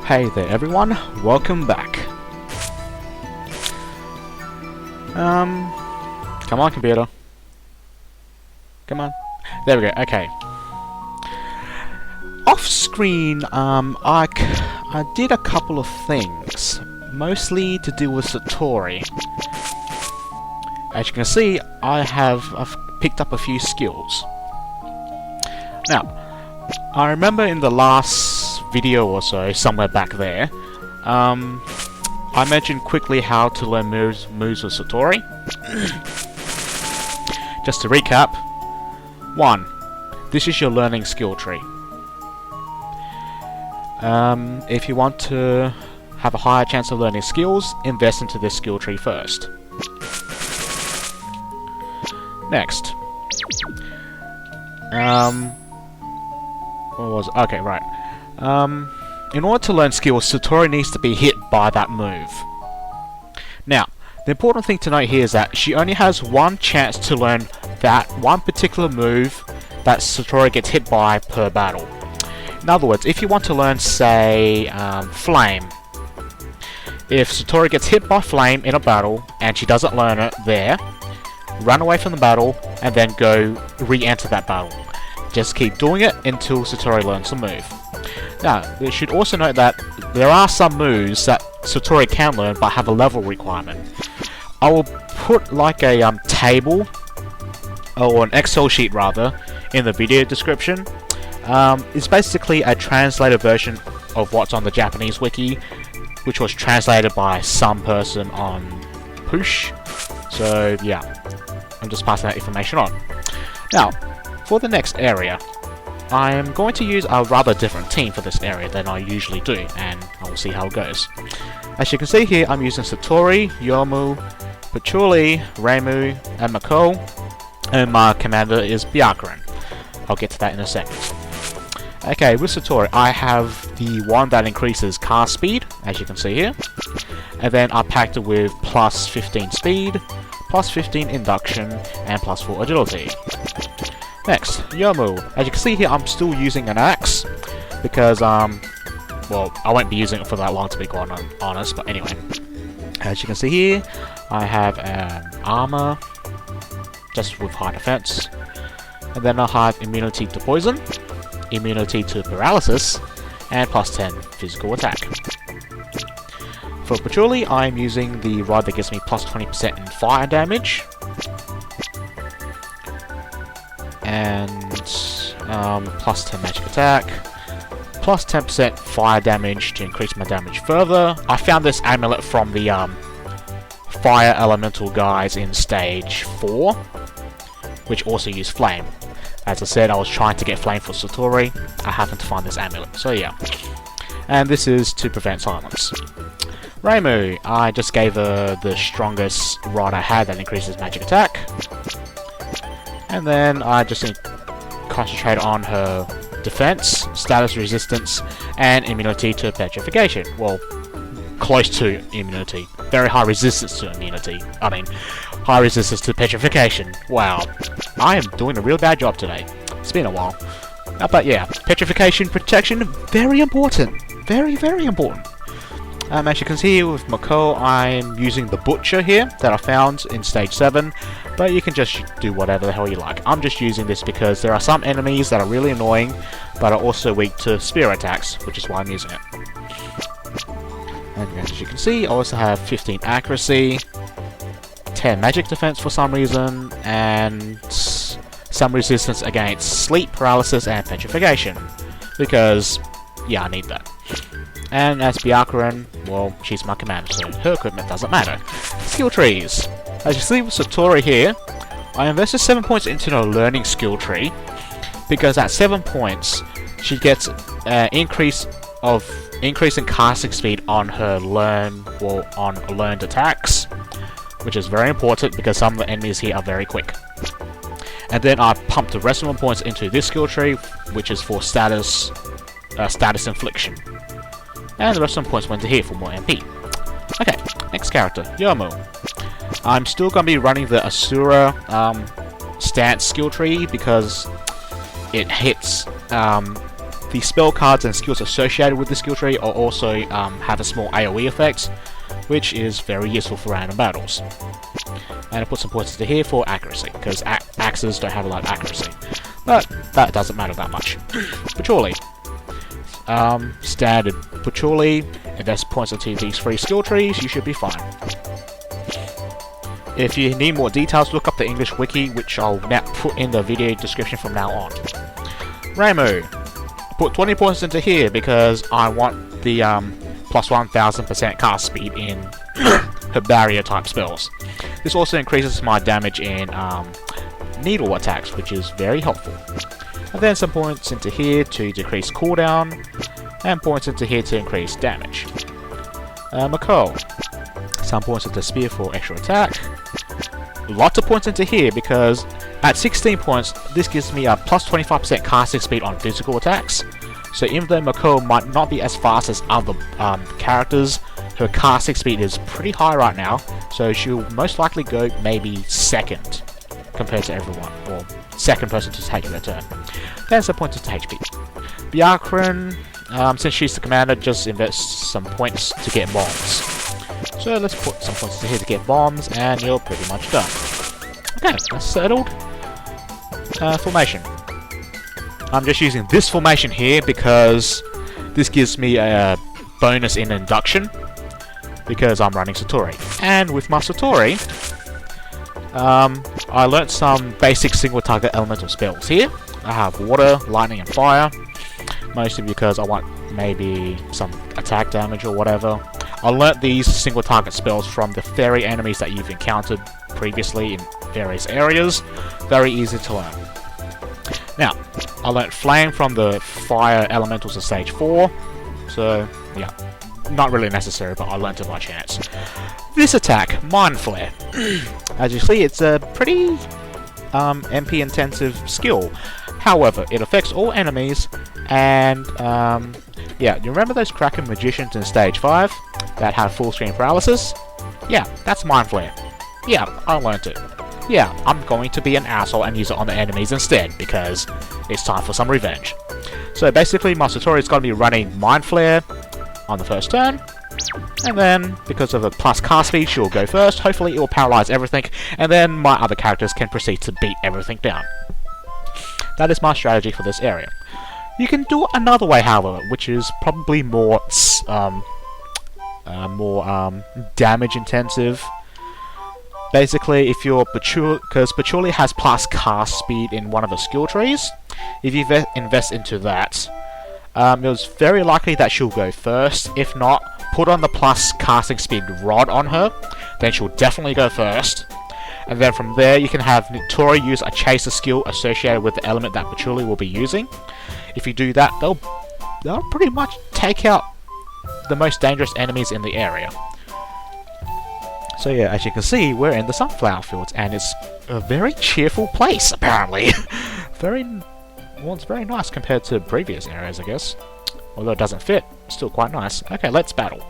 Hey there everyone, welcome back. Come on computer. Come on. There we go, okay. Off screen, I did a couple of things, mostly to do with Satori. As you can see, I've picked up a few skills. Now, I remember in the last video or so, somewhere back there, I mentioned quickly how to learn moves with Satori. Just to recap, 1. This is your learning skill tree. If you want to have a higher chance of learning skills, invest into this skill tree first. Next. What was it? Okay, right. In order to learn skills, Satori needs to be hit by that move. Now, the important thing to note here is that she only has one chance to learn that one particular move that Satori gets hit by per battle. In other words, if you want to learn, say, Flame. If Satori gets hit by Flame in a battle, and she doesn't learn it there, run away from the battle, and then go re-enter that battle. Just keep doing it until Satori learns the move. Now, you should also note that there are some moves that Satori can learn but have a level requirement. I will put like a table, or an Excel sheet rather, in the video description. It's basically a translated version of what's on the Japanese wiki, which was translated by some person on Push. So yeah, I'm just passing that information on. Now, for the next area, I am going to use a rather different team for this area than I usually do, and I will see how it goes. As you can see here, I'm using Satori, Yomu, Patchouli, Reimu, and Mako, and my commander is Byakuran. I'll get to that in a second. Okay, with Satori, I have the one that increases cast speed, as you can see here, and then I packed it with plus 15 speed, plus 15 induction, and plus 4 agility. Next, Yomu. As you can see here, I'm still using an axe, because, well, I won't be using it for that long to be quite honest, but anyway. As you can see here, I have armor, just with high defense, and then I have immunity to poison, immunity to paralysis, and plus 10 physical attack. For Patchouli, I'm using the rod that gives me plus 20% in fire damage, and plus 10 magic attack, plus 10% fire damage to increase my damage further. I found this amulet from the fire elemental guys in stage 4, which also use flame. As I said, I was trying to get flame for Satori. I happened to find this amulet, so yeah. And this is to prevent silence. Reimu, I just gave her the strongest rod I had that increases magic attack. And then I just need to concentrate on her defense, status resistance, and immunity to petrification. Well, close to immunity. Very high resistance to immunity. I mean, high resistance to petrification. Wow. I am doing a real bad job today. It's been a while. But yeah, petrification protection, very important. Very, very important. As you can see with Mako, I'm using the Butcher here that I found in stage 7, but you can just do whatever the hell you like. I'm just using this because there are some enemies that are really annoying, but are also weak to spear attacks, which is why I'm using it. And as you can see, I also have 15 accuracy, 10 magic defense for some reason, and some resistance against sleep, paralysis, and petrification, because, yeah, I need that. And as Byakuran, well, she's my commander, so her equipment doesn't matter. Skill trees. As you see with Satori here, I invested 7 points into the learning skill tree, because at 7 points, she gets an increase in casting speed on her learned attacks, which is very important because some of the enemies here are very quick. And then I pumped the rest of my points into this skill tree, which is for status infliction. And the rest of the points went to here for more MP. Okay, next character, Yomu. I'm still going to be running the Asura stance skill tree because it hits the spell cards and skills associated with the skill tree are also have a small AoE effect, which is very useful for random battles. And I put some points into here for accuracy, because axes don't have a lot of accuracy. But that doesn't matter that much. Patchouli. Standard patchouli. Invest points into these 3 skill trees, you should be fine. If you need more details, look up the English wiki, which I'll now put in the video description from now on. Ramu. Put 20 points into here because I want the plus 1000% cast speed in her barrier type spells. This also increases my damage in needle attacks, which is very helpful. And then some points into here to decrease cooldown, and points into here to increase damage. McCall. Some points into spear for extra attack. Lots of points into here because at 16 points, this gives me a plus 25% casting speed on physical attacks. So even though McCall might not be as fast as other characters, her casting speed is pretty high right now, so she'll most likely go maybe second compared to everyone, or second person to take her turn. Then some points into HP. Byakuran, since she's the commander, just invest some points to get bombs. So let's put some points here to get bombs, and you're pretty much done. Okay, that's settled. Formation. I'm just using this formation here because this gives me a bonus in induction, because I'm running Satori. And with my Satori, I learnt some basic single target elemental spells here. I have water, lightning, and fire, mostly because I want maybe some attack damage or whatever. I learnt these single target spells from the fairy enemies that you've encountered previously in various areas. Very easy to learn. Now, I learnt flame from the fire elementals of stage 4, so yeah, not really necessary, but I learnt it by chance. This attack, Mind Flare. As you see, it's a pretty MP intensive skill. However, it affects all enemies, and yeah, you remember those Kraken magicians in stage 5 that have full screen paralysis? Yeah, that's Mind Flare. Yeah, I learnt it. Yeah, I'm going to be an asshole and use it on the enemies instead, because it's time for some revenge. So basically, my Satori's going to be running Mind Flare on the first turn, and then, because of the plus cast speed, she'll go first. Hopefully it will paralyze everything, and then my other characters can proceed to beat everything down. That is my strategy for this area. You can do it another way, however, which is probably more damage intensive. Basically, if you're because Patchouli has plus cast speed in one of the skill trees, if you invest into that, it was very likely that she'll go first. If not, put on the plus casting speed rod on her, then she'll definitely go first. And then from there, you can have Satori use a chaser skill associated with the element that Patchouli will be using. If you do that, they'll pretty much take out the most dangerous enemies in the area. So yeah, as you can see, we're in the sunflower fields, and it's a very cheerful place, apparently. It's very nice compared to previous areas, I guess. Although it doesn't fit, it's still quite nice. Okay, let's battle.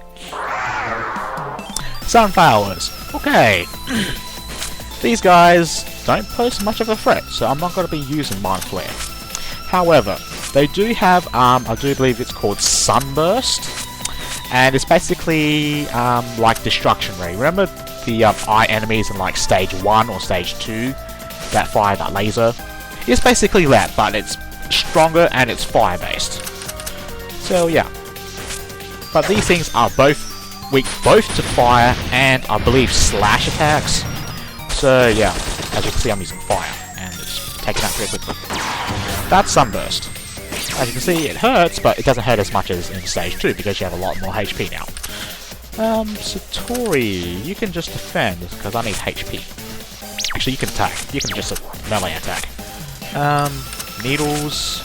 Sunflowers. Okay. These guys don't pose much of a threat, so I'm not going to be using Mind Flare. However, they do have, I do believe it's called Sunburst. And it's basically like Destruction Ray. Remember the eye enemies in like stage 1 or stage 2 that fire that laser? It's basically that, but it's stronger and it's fire based. So yeah. But these things are weak both to fire and I believe slash attacks. So yeah, as you can see I'm using fire and it's taking out pretty quickly. That's Sunburst. As you can see, it hurts, but it doesn't hurt as much as in stage 2 because you have a lot more HP now. Satori, you can just defend because I need HP. Actually, you can attack. You can just melee attack. Needles,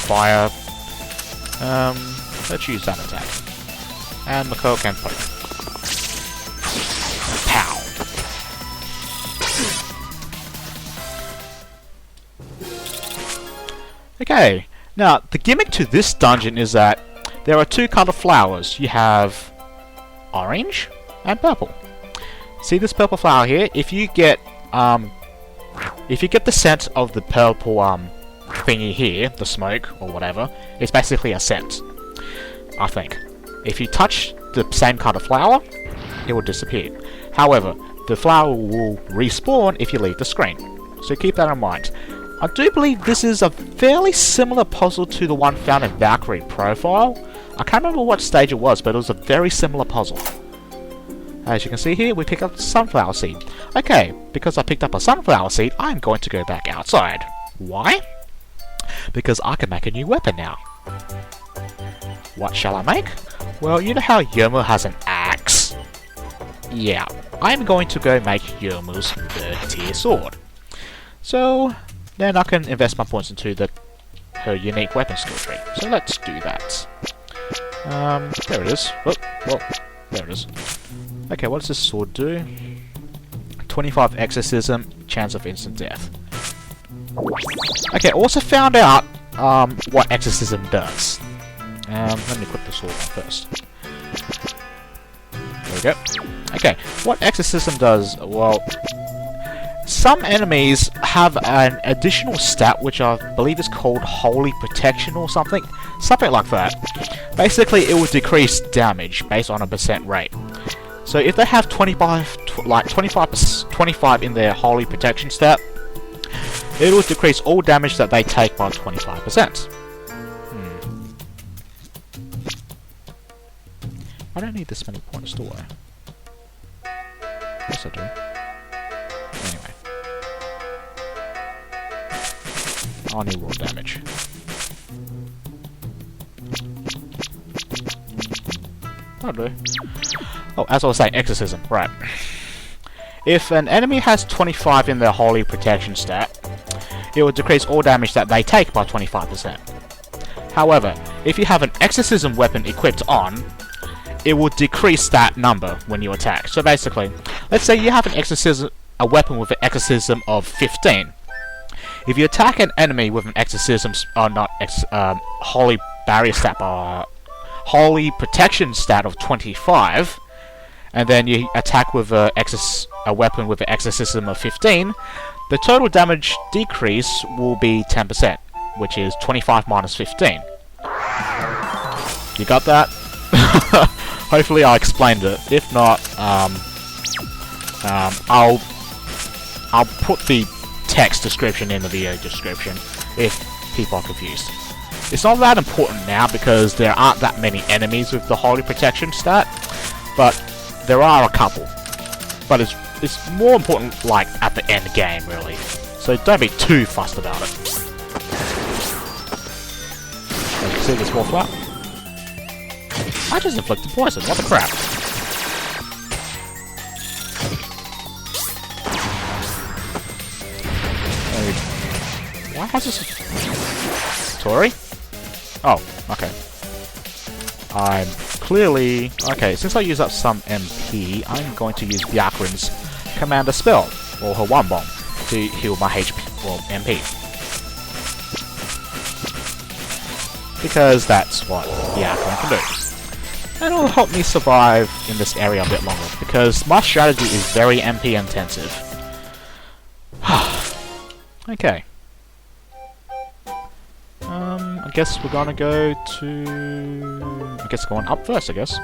fire. Let's use that attack. And Mako can poke. Pow. Okay, now the gimmick to this dungeon is that there are 2 colored flowers. You have orange and purple. See this purple flower here? If you get the scent of the purple thingy here, the smoke or whatever, is basically a scent, I think. If you touch the same kind of flower, it will disappear. However, the flower will respawn if you leave the screen, so keep that in mind. I do believe this is a fairly similar puzzle to the one found in Valkyrie Profile. I can't remember what stage it was, but it was a very similar puzzle. As you can see here, we pick up the sunflower seed. Okay, because I picked up a sunflower seed, I'm going to go back outside. Why? Because I can make a new weapon now. What shall I make? Well, you know how Yomu has an axe? Yeah, I'm going to go make Yomu's 3rd tier sword. So, then I can invest my points into her unique weapon skill tree. So let's do that. There it is. Oh, well, there it is. Okay, what does this sword do? 25 exorcism, chance of instant death. Okay, also found out what exorcism does. Let me put the sword on first. There we go. Okay, what exorcism does, well, some enemies have an additional stat which I believe is called Holy Protection or something. Something like that. Basically, it will decrease damage based on a percent rate. So if they have 25 in their Holy Protection stat, it will decrease all damage that they take by 25%. I don't need this many points, do I? Yes, I do. Anyway. I'll need raw damage. I'll do. Oh, as I was saying, exorcism. Right. If an enemy has 25 in their Holy Protection stat, it will decrease all damage that they take by 25%. However, if you have an exorcism weapon equipped on, it will decrease that number when you attack. So basically, let's say you have a weapon with an exorcism of 15. If you attack an enemy with an exorcism, holy barrier stat, holy protection stat of 25, and then you attack with a weapon with an exorcism of 15, the total damage decrease will be 10%, which is 25 minus 15. You got that? Hopefully I explained it. If not, I'll put the text description in the video description if people are confused. It's not that important now because there aren't that many enemies with the Holy Protection stat, but there are a couple. But it's more important like at the end game really. So don't be too fussed about it. As you can see, this wolf flap. I just inflicted poison, what the crap? Why has this... Satori? Oh, okay. I'm clearly... Okay, since I use up some MP, I'm going to use Byakurin's Commander spell, or her one bomb, to heal my HP, well, MP. Because that's what Byakurin can do. And it'll help me survive in this area a bit longer, because my strategy is very MP intensive. Okay. I guess we're gonna go to... I guess going up first, I guess.